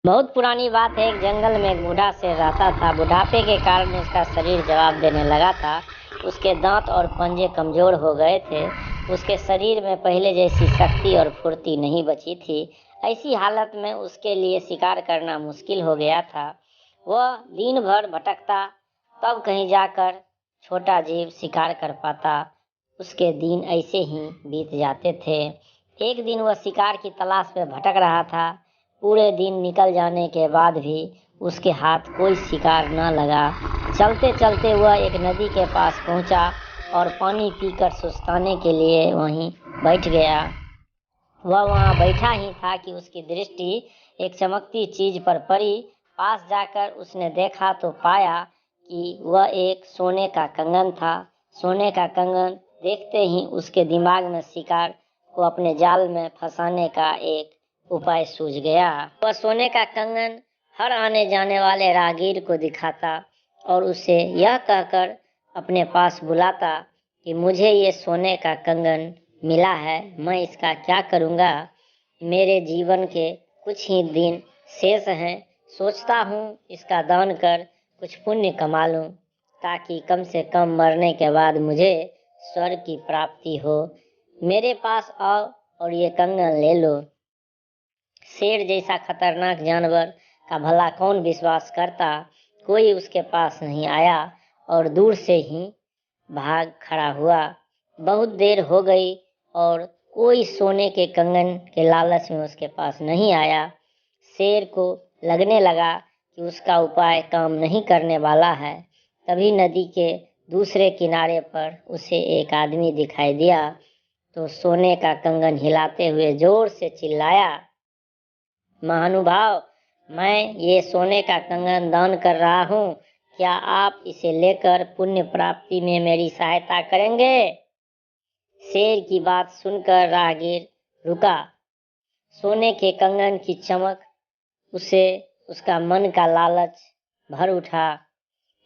बहुत पुरानी बात है। एक जंगल में एक बूढ़ा शेर रहता था। बुढ़ापे के कारण उसका शरीर जवाब देने लगा था। उसके दांत और पंजे कमजोर हो गए थे। उसके शरीर में पहले जैसी शक्ति और फुर्ती नहीं बची थी। ऐसी हालत में उसके लिए शिकार करना मुश्किल हो गया था। वह दिन भर भटकता, तब कहीं जाकर छोटा जीव शिकार कर पाता। उसके दिन ऐसे ही बीत जाते थे। एक दिन वह शिकार की तलाश में भटक रहा था। पूरे दिन निकल जाने के बाद भी उसके हाथ कोई शिकार न लगा। चलते चलते वह एक नदी के पास पहुंचा और पानी पीकर सुस्ताने के लिए वहीं बैठ गया। वह वहां बैठा ही था कि उसकी दृष्टि एक चमकती चीज पर पड़ी। पास जाकर उसने देखा तो पाया कि वह एक सोने का कंगन था। सोने का कंगन देखते ही उसके दिमाग में शिकार को अपने जाल में फंसाने का एक उपाय सूझ गया। वह सोने का कंगन हर आने जाने वाले राहगीर को दिखाता और उसे यह कहकर अपने पास बुलाता कि मुझे ये सोने का कंगन मिला है, मैं इसका क्या करूँगा। मेरे जीवन के कुछ ही दिन शेष हैं। सोचता हूँ इसका दान कर कुछ पुण्य कमा लूँ, ताकि कम से कम मरने के बाद मुझे स्वर्ग की प्राप्ति हो। मेरे पास आओ और ये कंगन ले लो। शेर जैसा खतरनाक जानवर का भला कौन विश्वास करता। कोई उसके पास नहीं आया और दूर से ही भाग खड़ा हुआ। बहुत देर हो गई और कोई सोने के कंगन के लालच में उसके पास नहीं आया। शेर को लगने लगा कि उसका उपाय काम नहीं करने वाला है। तभी नदी के दूसरे किनारे पर उसे एक आदमी दिखाई दिया तो सोने का कंगन हिलाते हुए जोर से चिल्लाया, महानुभाव, मैं ये सोने का कंगन दान कर रहा हूँ। क्या आप इसे लेकर पुण्य प्राप्ति में मेरी सहायता करेंगे? शेर की बात सुनकर राहगीर रुका। सोने के कंगन की चमक उसे उसका मन का लालच भर उठा,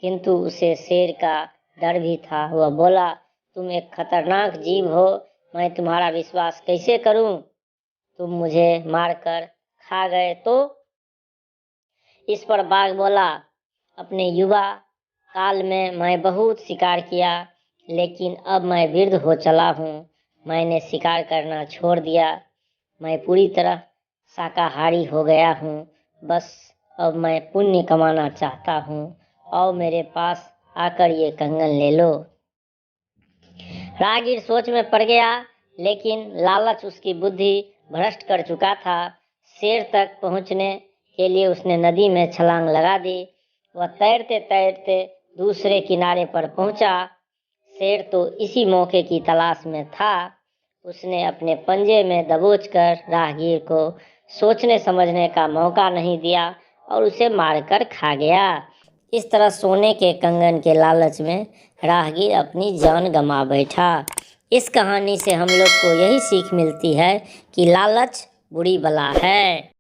किंतु उसे शेर का डर भी था। वह बोला, तुम एक खतरनाक जीव हो, मैं तुम्हारा विश्वास कैसे करूं? तुम मुझे मारकर खा गए तो? इस पर बाघ बोला, अपने युवा काल में मैं बहुत शिकार किया, लेकिन अब मैं वृद्ध हो चला हूँ। मैंने शिकार करना छोड़ दिया। मैं पूरी तरह शाकाहारी हो गया हूँ। बस अब मैं पुण्य कमाना चाहता हूँ। और मेरे पास आकर ये कंगन ले लो। राहगीर सोच में पड़ गया, लेकिन लालच उसकी बुद्धि भ्रष्ट कर चुका था। शेर तक पहुंचने के लिए उसने नदी में छलांग लगा दी। वह तैरते तैरते दूसरे किनारे पर पहुंचा। शेर तो इसी मौके की तलाश में था। उसने अपने पंजे में दबोचकर राहगीर को सोचने समझने का मौका नहीं दिया और उसे मारकर खा गया। इस तरह सोने के कंगन के लालच में राहगीर अपनी जान गंवा बैठा। इस कहानी से हम लोग को यही सीख मिलती है कि लालच बुरी बला है।